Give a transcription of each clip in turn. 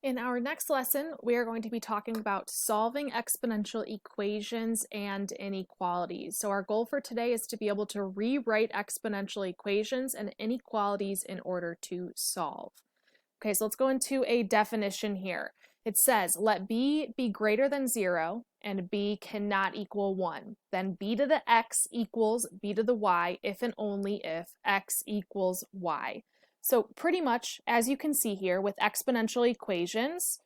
In our next lesson, we are going to be talking about solving exponential equations and inequalities. So our goal for today is to be able to rewrite exponential equations and inequalities in order to solve. Okay, so let's go into a definition here. It says, let b be greater than 0 and b cannot equal 1. Then b to the x equals b to the y if and only if x equals y. So pretty much, as you can see here, with exponential equations,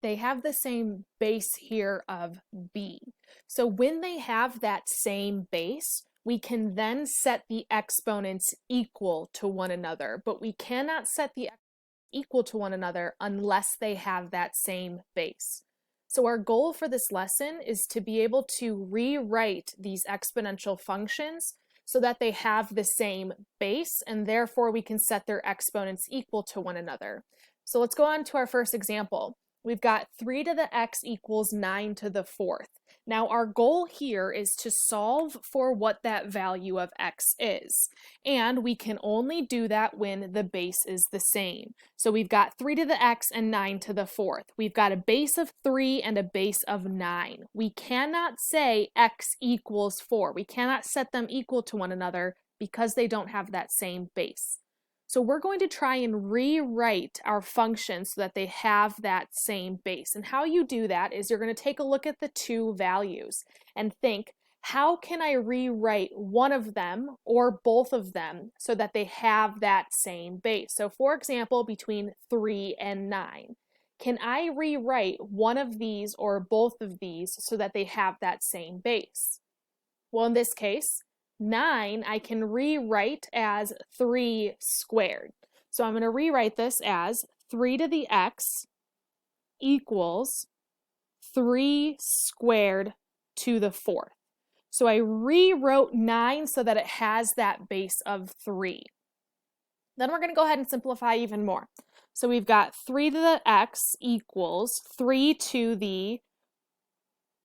they have the same base here of b. So when they have that same base, we can then set the exponents equal to one another, but we cannot set the equal to one another unless they have that same base. So our goal for this lesson is to be able to rewrite these exponential functions so that they have the same base, and therefore we can set their exponents equal to one another. So let's go on to our first example. We've got 3 to the x equals 9 to the 4th. Now our goal here is to solve for what that value of x is. And we can only do that when the base is the same. So we've got 3 to the x and 9 to the 4th. We've got a base of 3 and a base of 9. We cannot say x equals 4. We cannot set them equal to one another because they don't have that same base. So we're going to try and rewrite our functions so that they have that same base. And how you do that is you're going to take a look at the two values and think, how can I rewrite one of them or both of them so that they have that same base? So for example, between 3 and 9, can I rewrite one of these or both of these so that they have that same base? Well, in this case, 9 I can rewrite as 3 squared. So I'm going to rewrite this as 3 to the x equals 3 squared to the 4th. So I rewrote 9 so that it has that base of 3. Then we're going to go ahead and simplify even more. So we've got 3 to the x equals 3 to the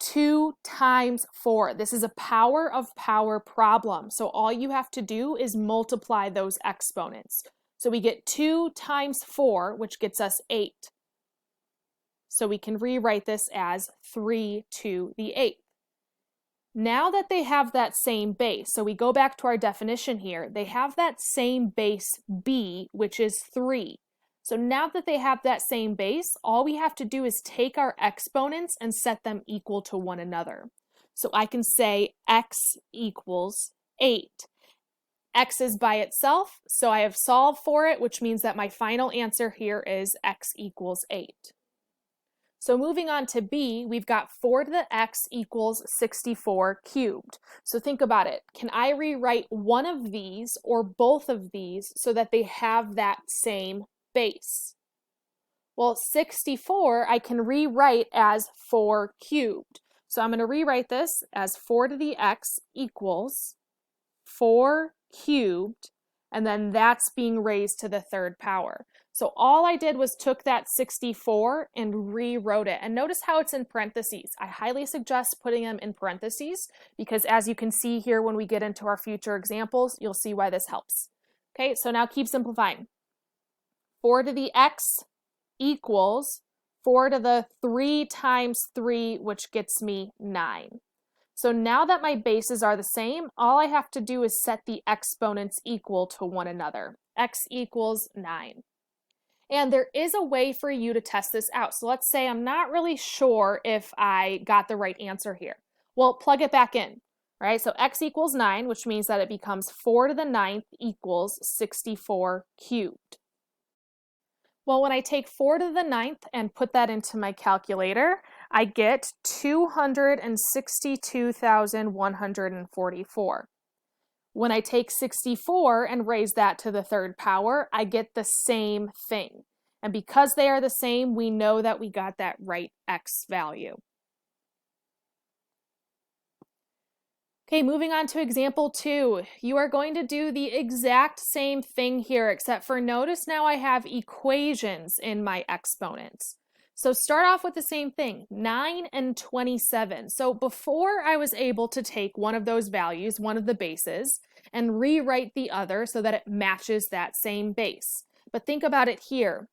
2 times 4. This is a power of power problem. So all you have to do is multiply those exponents. So we get 2 times 4, which gets us 8. So we can rewrite this as 3 to the 8th. Now that they have that same base, so we go back to our definition here, they have that same base b, which is 3. So now that they have that same base, all we have to do is take our exponents and set them equal to one another. So I can say x equals 8. X is by itself, so I have solved for it, which means that my final answer here is x equals 8. So moving on to b, we've got 4 to the x equals 64 cubed. So think about it. Can I rewrite one of these or both of these so that they have that same base? Well, 64 I can rewrite as 4 cubed. So I'm going to rewrite this as 4 to the x equals 4 cubed, and then that's being raised to the 3rd power. So all I did was took that 64 and rewrote it. And notice how it's in parentheses. I highly suggest putting them in parentheses because as you can see here when we get into our future examples, you'll see why this helps. Okay, so now keep simplifying. 4 to the x equals 4 to the 3 times 3, which gets me 9. So now that my bases are the same, all I have to do is set the exponents equal to one another. X equals 9. And there is a way for you to test this out. So let's say I'm not really sure if I got the right answer here. Well, plug it back in. All right, so x equals 9, which means that it becomes 4 to the 9th equals 64 cubed. Well, when I take 4 to the 9th and put that into my calculator, I get 262,144. When I take 64 and raise that to the 3rd power, I get the same thing. And because they are the same, we know that we got that right x value. Okay, moving on to example 2. You are going to do the exact same thing here, except for notice now I have equations in my exponents. So start off with the same thing, 9 and 27. So before I was able to take one of those values, one of the bases, and rewrite the other so that it matches that same base. But think about it here.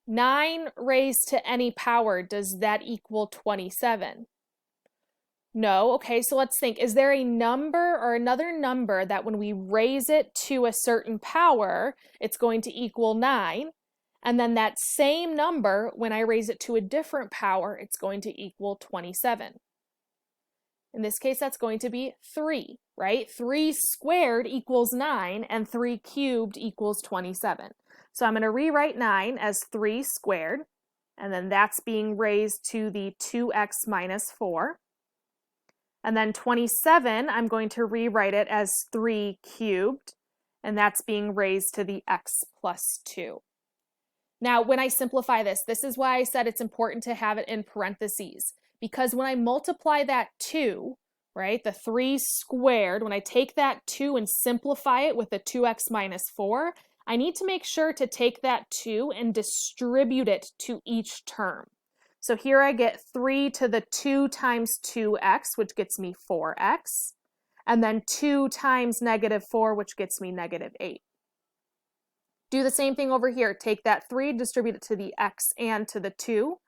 9 raised to any power, does that equal 27? No. Okay, so let's think. Is there a number or another number that when we raise it to a certain power, it's going to equal 9? And then that same number, when I raise it to a different power, it's going to equal 27. In this case, that's going to be 3, right? 3 squared equals 9, and 3 cubed equals 27. So I'm going to rewrite 9 as 3 squared, and then that's being raised to the 2x minus 4. And then 27, I'm going to rewrite it as 3 cubed, and that's being raised to the x plus 2. Now, when I simplify this, this is why I said it's important to have it in parentheses, because when I multiply that 2, right, the 3 squared, when I take that 2 and simplify it with the 2x minus 4, I need to make sure to take that 2 and distribute it to each term. So here I get 3 to the 2 times 2x, which gets me 4x, and then 2 times negative 4, which gets me negative 8. Do the same thing over here. Take that 3, distribute it to the x and to the 2.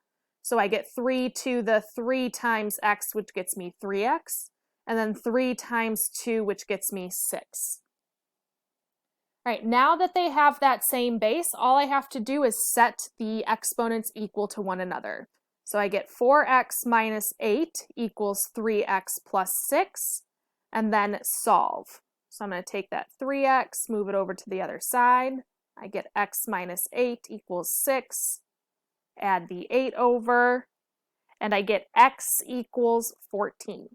So I get 3 to the 3 times x, which gets me 3x, and then 3 times 2, which gets me 6. All right, now that they have that same base, all I have to do is set the exponents equal to one another. So I get 4x minus 8 equals 3x plus 6, and then solve. So I'm going to take that 3x, move it over to the other side. I get x minus 8 equals 6, add the 8 over, and I get x equals 14.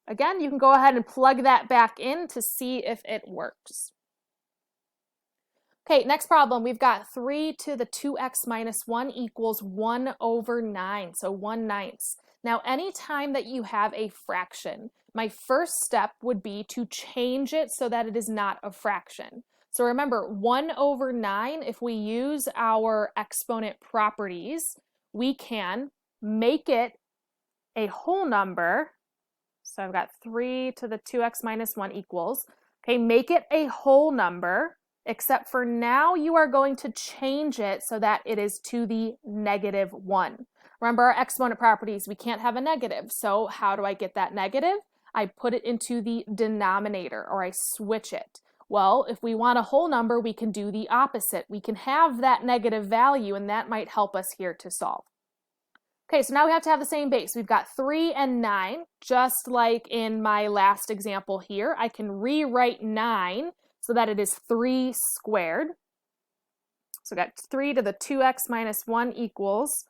Again, you can go ahead and plug that back in to see if it works. Okay, next problem, we've got 3 to the 2x minus 1 equals 1 over 9, so 1/9. Now, anytime that you have a fraction, my first step would be to change it so that it is not a fraction. So remember, 1 over 9, if we use our exponent properties, we can make it a whole number. So I've got 3 to the 2x minus 1 equals. Okay, make it a whole number, except for now you are going to change it so that it is to the negative 1. Remember our exponent properties, we can't have a negative. So how do I get that negative? I put it into the denominator, or I switch it. Well, if we want a whole number, we can do the opposite. We can have that negative value, and that might help us here to solve. Okay, so now we have to have the same base. We've got 3 and 9, just like in my last example here. I can rewrite 9 so that it is 3 squared. So I got 3 to the 2x minus 1 equals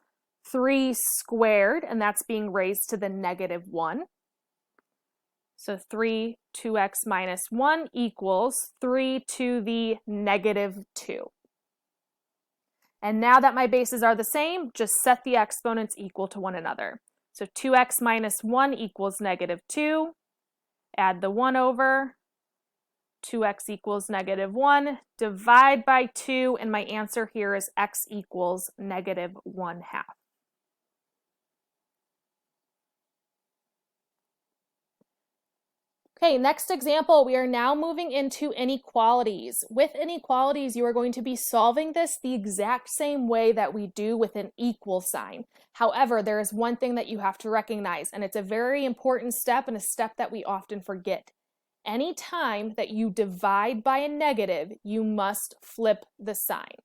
3 squared, and that's being raised to the negative 1. So 3 2x minus 1 equals 3 to the negative 2. And now that my bases are the same, just set the exponents equal to one another. So 2x minus 1 equals negative 2. Add the 1 over. 2x equals negative 1. Divide by 2, and my answer here is x equals negative 1/2. Okay, next example, we are now moving into inequalities. With inequalities, you are going to be solving this the exact same way that we do with an equal sign. However, there is one thing that you have to recognize, and it's a very important step and a step that we often forget. Anytime that you divide by a negative, you must flip the sign.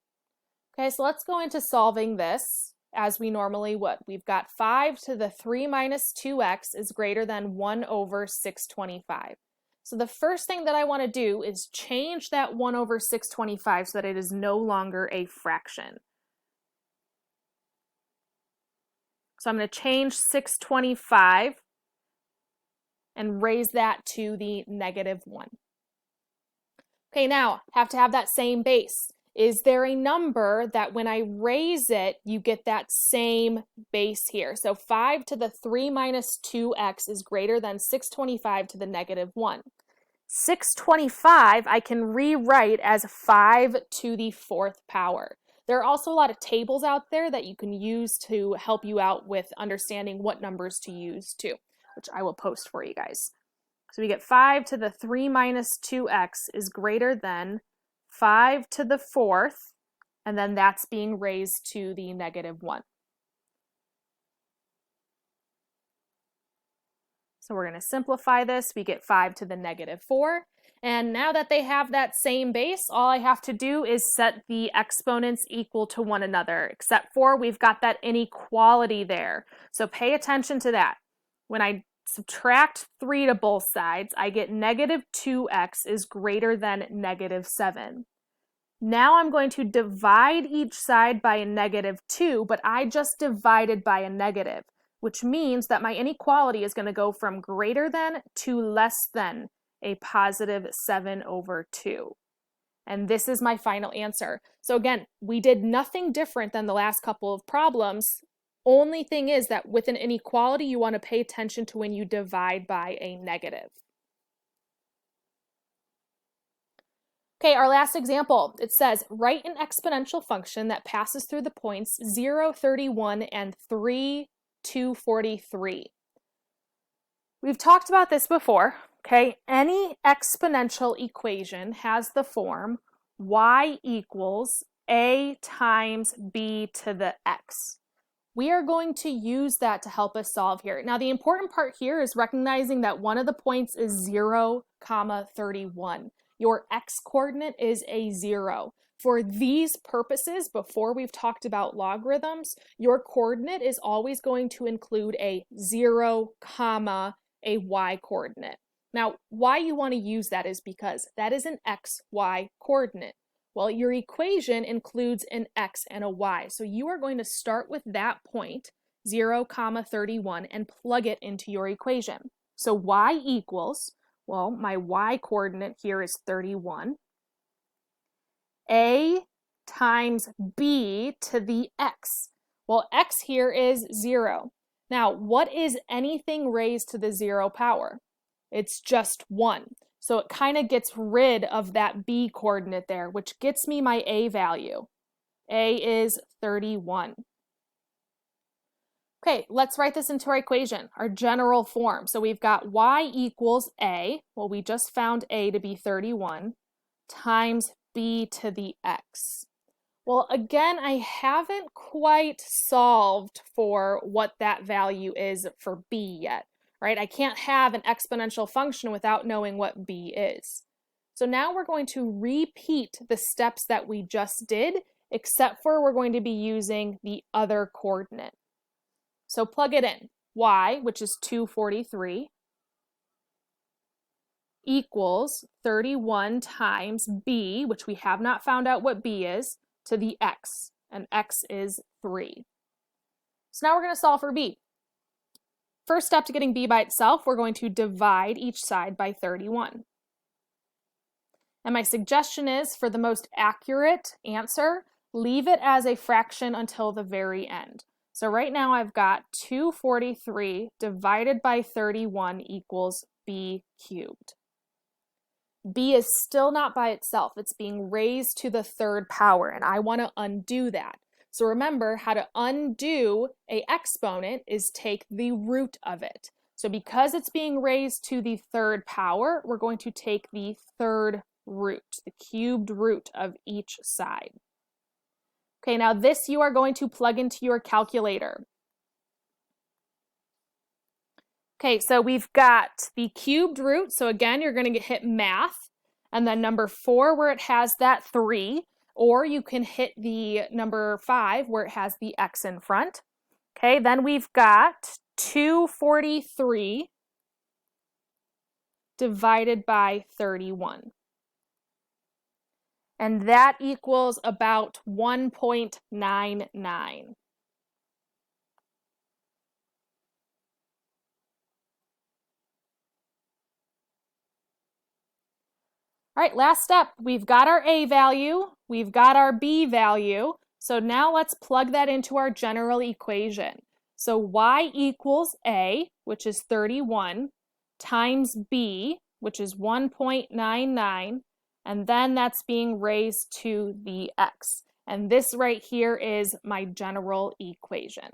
Okay, so let's go into solving this as we normally would. We've got 5 to the 3 minus 2x is greater than 1 over 625. So the first thing that I want to do is change that 1 over 625 so that it is no longer a fraction. So I'm going to change 625 and raise that to the negative 1. Okay, now have to have that same base. Is there a number that when I raise it, you get that same base here? So 5 to the 3 minus 2x is greater than 625 to the negative 1. 625 I can rewrite as 5 to the 4th power. There are also a lot of tables out there that you can use to help you out with understanding what numbers to use too, which I will post for you guys. So we get 5 to the 3 minus 2x is greater than 5 to the 4th and then that's being raised to the -1. So we're going to simplify this. We get 5 to the -4. And now that they have that same base, all I have to do is set the exponents equal to one another, except for we've got that inequality there. So pay attention to that. When I subtract 3 to both sides, I get -2x is greater than -7. Now I'm going to divide each side by a -2, but I just divided by a negative, which means that my inequality is going to go from greater than to less than a +7/2. And this is my final answer. So again, we did nothing different than the last couple of problems. Only thing is that with an inequality, you want to pay attention to when you divide by a negative. Okay, our last example, it says, write an exponential function that passes through the points 0, 31, and 3, 243. We've talked about this before, okay? Any exponential equation has the form y equals a times b to the x. We are going to use that to help us solve here. Now, the important part here is recognizing that one of the points is 0, 31. Your x-coordinate is a 0. For these purposes, before we've talked about logarithms, your coordinate is always going to include a 0, a y-coordinate. Now, why you want to use that is because that is an x-y coordinate. Well, your equation includes an x and a y, so you are going to start with that point, 0, 31, and plug it into your equation. So y equals, well, my y-coordinate here is 31, a times b to the x. Well, x here is 0. Now, what is anything raised to the 0 power? It's just 1. So it kind of gets rid of that b coordinate there, which gets me my a value. A is 31. Okay, let's write this into our equation, our general form. So we've got y equals a, well, we just found a to be 31, times b to the x. Well, again, I haven't quite solved for what that value is for b yet, right? I can't have an exponential function without knowing what b is. So now we're going to repeat the steps that we just did, except for we're going to be using the other coordinate. So plug it in. Y, which is 243, equals 31 times b, which we have not found out what b is, to the x, and x is 3. So now we're going to solve for b. First step to getting b by itself, we're going to divide each side by 31. And my suggestion is, for the most accurate answer, leave it as a fraction until the very end. So right now I've got 243 divided by 31 equals b cubed. B is still not by itself. It's being raised to the 3rd power, and I want to undo that. So remember, how to undo an exponent is take the root of it. So because it's being raised to the 3rd power, we're going to take the 3rd root, the cubed root of each side. Okay, now this you are going to plug into your calculator. Okay, so we've got the cubed root. So again, you're going to hit math, and then number 4 where it has that 3, or you can hit the number 5 where it has the x in front. Okay, then we've got 243 divided by 31. And that equals about 1.99. All right, last step. We've got our a value, we've got our b value. So now let's plug that into our general equation. So y equals a, which is 31, times b, which is 1.99, and then that's being raised to the x. And this right here is my general equation.